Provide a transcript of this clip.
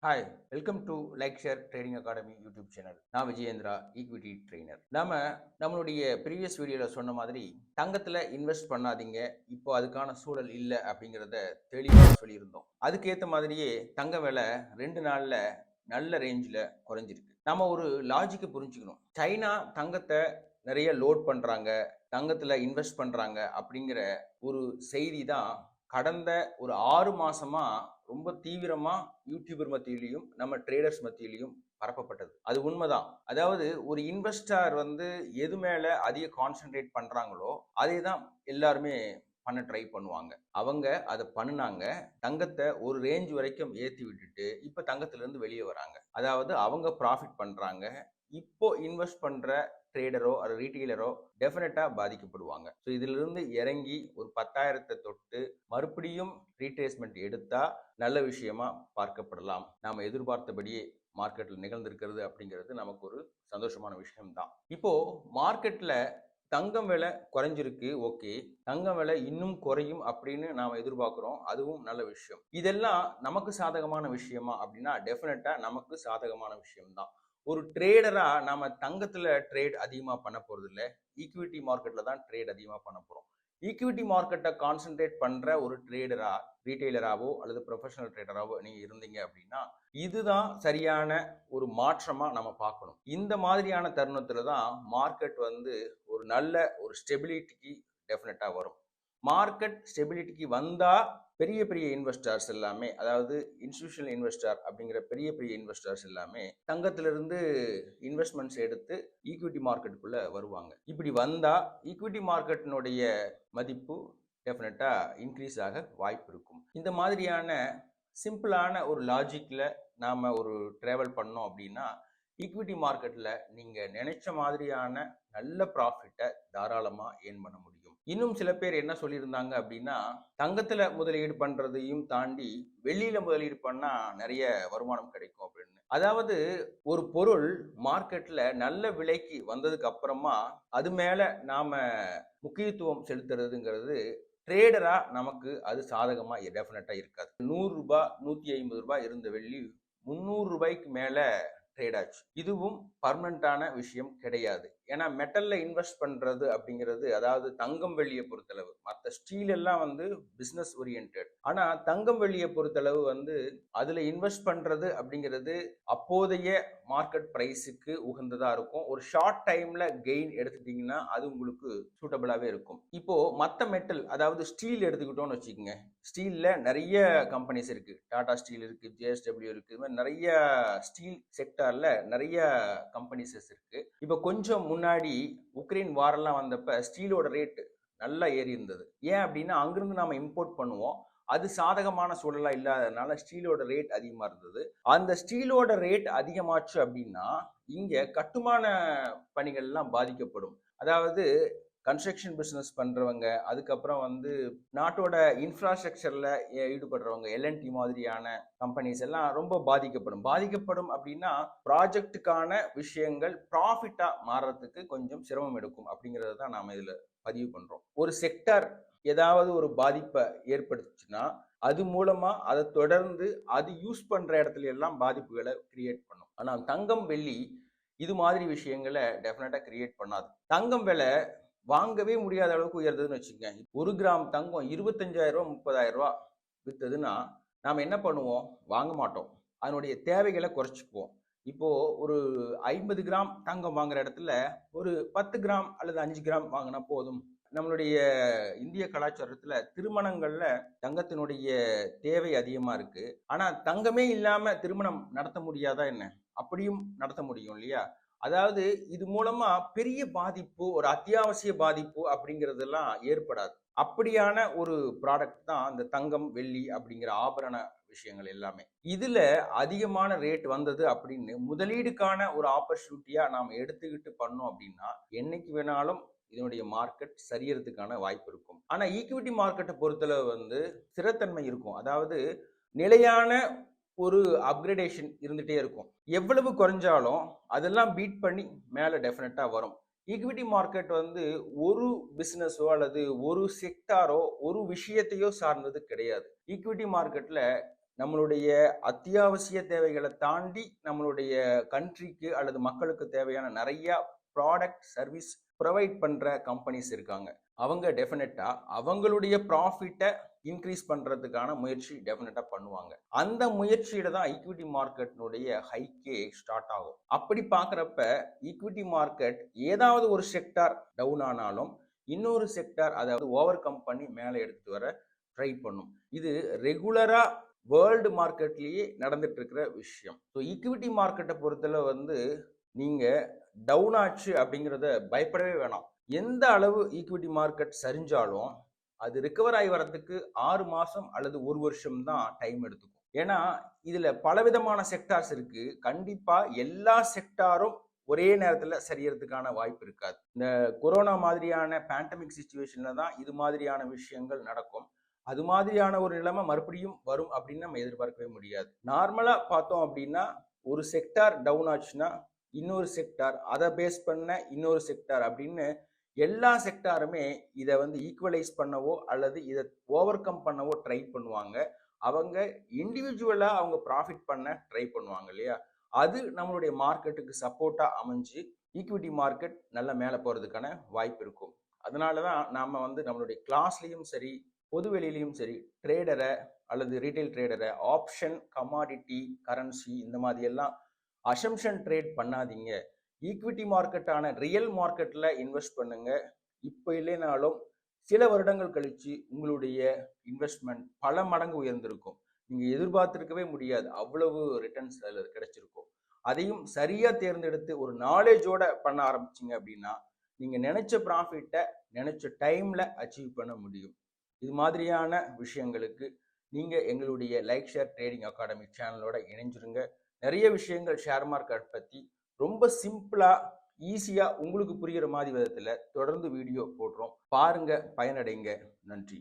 Hi, welcome to like share trading academy YouTube channel. நான் Vijayendra, equity trainer. நம்மளுடைய previous வீடியோவில் சொன்ன மாதிரி தங்கத்தில் இன்வெஸ்ட் பண்ணாதீங்க, இப்போ அதுக்கான சூழல் இல்லை அப்படிங்கிறத தெளிவாக சொல்லியிருந்தோம். அதுக்கேற்ற மாதிரியே தங்க விலை 2 நாளில் நல்ல ரேஞ்சில் குறைஞ்சிருக்கு. நம்ம ஒரு லாஜிக்கை புரிஞ்சுக்கணும். சைனா தங்கத்தை நிறைய லோட் பண்ணுறாங்க, தங்கத்தில் இன்வெஸ்ட் பண்ணுறாங்க அப்படிங்கிற ஒரு செய்தி தான் கடந்த ஒரு 6 மாசமா ரொம்ப தீவிரமா யூடியூபர் மத்தியிலையும் நம்ம ட்ரேடர்ஸ் மத்தியிலையும் பரப்பப்பட்டது. அது உண்மைதான். அதாவது ஒரு இன்வெஸ்டர் எது மேல அதிக கான்சென்ட்ரேட் பண்றாங்களோ அதே தான் எல்லாருமே பண்ண ட்ரை பண்ணுவாங்க. அவங்க அதை பண்ணுனாங்க. தங்கத்தை ஒரு ரேஞ்ச் வரைக்கும் ஏற்றி விட்டுட்டு இப்ப தங்கத்துல இருந்து வெளியே வராங்க. அதாவது அவங்க ப்ராஃபிட் பண்றாங்க. இப்போ இன்வெஸ்ட் பண்ற ட்ரேடரோ அது ரீட்டெயிலரோ டெஃபினட்டா பாதிக்கப்படுவாங்க. ஸோ இதுல இருந்து இறங்கி ஒரு 10,000 தொட்டு மறுபடியும் ரீட்ரேஸ்மெண்ட் எடுத்தா நல்ல விஷயமா பார்க்கப்படலாம். நாம எதிர்பார்த்தபடியே மார்க்கெட்ல நிகழ்ந்திருக்கிறது அப்படிங்கிறது நமக்கு ஒரு சந்தோஷமான விஷயம் தான். இப்போ மார்க்கெட்ல தங்கம் விலை குறைஞ்சிருக்கு, ஓகே. தங்கம் விலை இன்னும் குறையும் அப்படின்னு நாம எதிர்பார்க்கிறோம், அதுவும் நல்ல விஷயம். இதெல்லாம் நமக்கு சாதகமான விஷயமா அப்படின்னா டெஃபினட்டா நமக்கு சாதகமான விஷயம் தான். ஒரு ட்ரேடரா நாம தங்கத்துல ட்ரேட் அதிகமா பண்ண போறது இல்லை, ஈக்விட்டி மார்க்கெட்ல தான் ட்ரேட் அதிகமா பண்ண போறோம். ஈக்விட்டி மார்க்கெட்டை கான்சென்ட்ரேட் பண்ற ஒரு ட்ரேடரா, ரீட்டைலராவோ அல்லது ப்ரொஃபஷனல் ட்ரேடராவோ நீங்க இருந்தீங்க அப்படின்னா இதுதான் சரியான ஒரு மாற்றமா நம்ம பார்க்கணும். இந்த மாதிரியான தருணத்துல தான் மார்க்கெட் ஒரு நல்ல ஒரு ஸ்டெபிலிட்டிக்கு டெஃபினட்டா வரும். மார்க்கெட் ஸ்டெபிலிட்டிக்கு வந்தா பெரிய பெரிய இன்வெஸ்டர்ஸ் எல்லாமே, அதாவது இன்ஸ்டிடியூஷனல் இன்வெஸ்டர் அப்படிங்கிற பெரிய பெரிய இன்வெஸ்டர்ஸ் எல்லாமே தங்கத்திலிருந்து இன்வெஸ்ட்மெண்ட்ஸ் எடுத்து ஈக்விட்டி மார்க்கெட்டுக்குள்ள வருவாங்க. இப்படி வந்தா ஈக்விட்டி மார்க்கெட்டினுடைய மதிப்பு டெஃபினட்டா இன்க்ரீஸ் ஆக வாய்ப்பு இருக்கும். இந்த மாதிரியான சிம்பிளான ஒரு லாஜிக்ல நாம ஒரு டிராவல் பண்ணோம் அப்படின்னா ஈக்விட்டி மார்க்கெட்ல நீங்க நினைச்ச மாதிரியான நல்ல ப்ராஃபிட்டை தாராளமா ஏர்ன் பண்ண முடியும். இன்னும் சில பேர் என்ன சொல்லியிருந்தாங்க அப்படின்னா, தங்கத்துல முதலீடு பண்றதையும் தாண்டி வெளியில முதலீடு பண்ணா நிறைய வருமானம் கிடைக்கும் அப்படின்னு. அதாவது ஒரு பொருள் மார்க்கெட்ல நல்ல விலைக்கு வந்ததுக்கு அப்புறமா அது மேல நாம முக்கியத்துவம் செலுத்துறதுங்கிறது ட்ரேடரா நமக்கு அது சாதகமா டெஃபினட்டா இருக்காது. 100 ரூபாய் 150 ரூபாய் இருந்த வெள்ளி 300 ரூபாய்க்கு மேல ட்ரேட் ஆச்சு. இதுவும் பர்மனண்டான விஷயம் கிடையாது. ஏன்னா மெட்டல்ல இன்வெஸ்ட் பண்றது அப்படிங்கிறது, அதாவது தங்கம் வெள்ளியை பொறுத்தளவு, மற்ற ஸ்டீல் எல்லாம் பிசினஸ் ஓரியன்டட். ஆனா தங்கம் வெள்ளியை பொறுத்தளவு அதுல இன்வெஸ்ட் பண்றது அப்படிங்கிறது அப்போதைய மார்க்கெட் பிரைஸுக்கு உகந்ததா இருக்கும். ஒரு ஷார்ட் டைம்ல கெயின் எடுத்துட்டீங்கன்னா அது உங்களுக்கு சூட்டபிளாவே இருக்கும். இப்போ மற்ற மெட்டல், அதாவது ஸ்டீல் எடுத்துக்கிட்டோம்னு வச்சுக்கோங்க. ஸ்டீல்ல நிறைய கம்பெனிஸ் இருக்கு. டாடா ஸ்டீல் இருக்கு, ஜேஎஸ்டபிள்யூ இருக்கு, இது மாதிரி நிறைய ஸ்டீல் செக்டார்ல நிறைய கம்பெனிஸஸ் இருக்கு. இப்போ கொஞ்சம் முன்னாடி உக்ரைன் வாரெல்லாம் வந்தப்ப ஸ்டீலோட ரேட் நல்லா ஏறி இருந்தது. ஏன் அப்படின்னா அங்கிருந்து நாம இம்போர்ட் பண்ணுவோம், அது சாதகமான சூழலா இல்லாததுனால ஸ்டீலோட ரேட் அதிகமா இருந்தது. அந்த ஸ்டீலோட ரேட் அதிகமாச்சு அப்படின்னா இங்க கட்டுமான பணிகள் எல்லாம் பாதிக்கப்படும். அதாவது கன்ஸ்ட்ரக்ஷன் பிஸ்னஸ் பண்றவங்க, அதுக்கப்புறம் நாட்டோட இன்ஃப்ராஸ்ட்ரக்சர்ல ஈடுபடுறவங்க, எல்என்டி மாதிரியான கம்பெனிஸ் எல்லாம் ரொம்ப பாதிக்கப்படும் அப்படின்னா ப்ராஜெக்டுக்கான விஷயங்கள் ப்ராஃபிட்டா மாறுறதுக்கு கொஞ்சம் சிரமம் எடுக்கும் அப்படிங்கிறது தான் நாம இதுல பதிவு பண்றோம். ஒரு செக்டர் ஏதாவது ஒரு பாதிப்பை ஏற்படுத்துச்சுன்னா அது மூலமா அதை தொடர்ந்து அது யூஸ் பண்ற இடத்துல எல்லாம் பாதிப்புகளை கிரியேட் பண்ணும். ஆனா தங்கம் வெள்ளி இது மாதிரி விஷயங்களை டெஃபினட்டா கிரியேட் பண்ணாது. தங்கம் விலை வாங்கவே முடியாத அளவுக்கு உயர்ந்ததுன்னு வச்சுக்கோங்க. 1 கிராம் தங்கம் 25,000 ரூபா 30,000 ரூபா வித்ததுன்னா நாம என்ன பண்ணுவோம்? வாங்க மாட்டோம். அதனுடைய தேவைகளை குறைச்சிக்குவோம். இப்போ ஒரு 50 கிராம் தங்கம் வாங்குற இடத்துல ஒரு 10 கிராம் அல்லது 5 கிராம் வாங்கினா போதும். நம்மளுடைய இந்திய கலாச்சாரத்துல திருமணங்கள்ல தங்கத்தினுடைய தேவை அதிகமா இருக்கு. ஆனா தங்கமே இல்லாம திருமணம் நடத்த முடியாதா என்ன? அப்படியும் நடத்த முடியும் இல்லையா? அதாவது இது மூலமா பெரிய பாதிப்பு, ஒரு அத்தியாவசிய பாதிப்பு அப்படிங்கிறதெல்லாம் ஏற்படாது. அப்படியான ஒரு ப்ராடக்ட் தான் இந்த தங்கம் வெள்ளி அப்படிங்கிற ஆபரண விஷயங்கள் எல்லாமே. இதுல அதிகமான ரேட் வந்தது அப்படின்னு முதலீடுக்கான ஒரு ஆப்பர்ச்சுனிட்டியா நாம எடுத்துக்கிட்டு பண்ணோம் அப்படின்னா என்னைக்கு வேணாலும் இதனுடைய மார்க்கெட் சரியறதுக்கான வாய்ப்பு இருக்கும். ஆனா ஈக்விட்டி மார்க்கெட்டை பொறுத்தளவு ஸ்திரத்தன்மை இருக்கும். அதாவது நிலையான ஒரு அப்கிரேடேஷன் இருந்துட்டே இருக்கும். எவ்வளவு குறைஞ்சாலும் அதெல்லாம் பீட் பண்ணி மேல டெஃபினட்டா வரும். ஈக்விட்டி மார்க்கெட் ஒரு பிசினஸோ அல்லது ஒரு செக்டாரோ ஒரு விஷயத்தையோ சார்ந்தது கிடையாது. ஈக்விட்டி மார்க்கெட்ல நம்மளுடைய அத்தியாவசிய தேவைகளை தாண்டி நம்மளுடைய கண்ட்ரிக்கு அல்லது மக்களுக்கு தேவையான நிறைய ப்ராடக்ட் சர்வீஸ் ப்ரொவைட் பண்ற கம்பெனிஸ் இருக்காங்க. அவங்க டெஃபினட்டா அவங்களுடைய ப்ராஃபிட்டை இன்க்ரீஸ் பண்றதுக்கான முயற்சி டெஃபினட்டா பண்ணுவாங்க. அந்த முயற்சியில தான் ஈக்விட்டி மார்க்கெட்னுடைய ஹைக்கே ஸ்டார்ட் ஆகும். அப்படி பார்க்குறப்ப ஈக்விட்டி மார்க்கெட் ஏதாவது ஒரு செக்டார் டவுன் ஆனாலும் இன்னொரு செக்டார் அதாவது ஓவர் கம் பண்ணி மேலே எடுத்துட்டு வர ட்ரை பண்ணும். இது ரெகுலரா வேர்ல்டு மார்க்கெட்லயே நடந்துட்டு இருக்கிற விஷயம். ஸோ ஈக்விட்டி மார்க்கெட்டை பொறுத்தல நீங்க டவுன் ஆச்சு அப்படிங்கிறத பயப்படவே வேணாம். எந்த அளவு ஈக்விட்டி மார்க்கெட் சரிஞ்சாலும் அது ரிகவர் ஆகி வரதுக்கு 6 மாசம் அல்லது 1 வருஷம் தான் டைம் எடுத்துக்கும். ஏன்னா இதுல பலவிதமான செக்டார்ஸ் இருக்கு. கண்டிப்பா எல்லா செக்டாரும் ஒரே நேரத்துல சரியறதுக்கான வாய்ப்பு இருக்காது. இந்த கொரோனா மாதிரியான பேண்டமிக் சிச்சுவேஷன்ல தான் இது மாதிரியான விஷயங்கள் நடக்கும். அது மாதிரியான ஒரு நிலைமை மறுபடியும் வரும் அப்படின்னு நம்ம எதிர்பார்க்கவே முடியாது. நார்மலா பார்த்தோம் அப்படின்னா ஒரு செக்டார் டவுன் ஆச்சுன்னா இன்னொரு செக்டார், அதை பேஸ் பண்ண இன்னொரு செக்டார் அப்படின்னு எல்லா செக்டாருமே இதை ஈக்குவலைஸ் பண்ணவோ அல்லது இதை ஓவர் கம் பண்ணவோ ட்ரை பண்ணுவாங்க. அவங்க இண்டிவிஜுவலா அவங்க ப்ராஃபிட் பண்ண ட்ரை பண்ணுவாங்க இல்லையா? அது நம்மளுடைய மார்க்கெட்டுக்கு சப்போர்ட்டா அமைஞ்சு ஈக்விட்டி மார்க்கெட் நல்ல மேலே போறதுக்கான வாய்ப்பு இருக்கும். அதனாலதான் நாம நம்மளுடைய கிளாஸ்லயும் சரி பொதுவெளியிலையும் சரி ட்ரேடரை அல்லது ரீட்டைல் ட்ரேடரை ஆப்ஷன் கமாடிட்டி கரன்சி இந்த மாதிரி எல்லாம் அசம்ஷன் ட்ரேட் பண்ணாதீங்க. ஈக்விட்டி மார்க்கெட்டான ரியல் மார்க்கெட்ல இன்வெஸ்ட் பண்ணுங்க. இப்போ இல்லைனாலும் சில வருடங்கள் கழிச்சு உங்களுடைய இன்வெஸ்ட்மெண்ட் பல மடங்கு உயர்ந்திருக்கும். நீங்க எதிர்பார்த்திருக்கவே முடியாது அவ்வளவு ரிட்டர்ன்ஸ் அதில் கிடைச்சிருக்கும். அதையும் சரியா தேர்ந்தெடுத்து ஒரு நாலேஜோட பண்ண ஆரம்பிச்சிங்க அப்படின்னா நீங்க நினைச்ச ப்ராஃபிட்டை நினைச்ச டைம்ல அச்சீவ் பண்ண முடியும். இது மாதிரியான விஷயங்களுக்கு நீங்க எங்களுடைய லைக் ஷேர் ட்ரேடிங் அகாடமி சேனலோட இணைஞ்சிருங்க. நிறைய விஷயங்கள் ஷேர் மார்க்கெட் பத்தி ரொம்ப சிம்பிளா ஈஸியா உங்களுக்கு புரிகிற மாதிரி விதத்துல தொடர்ந்து வீடியோ போடுறோம். பாருங்க, பயனடைங்க. நன்றி.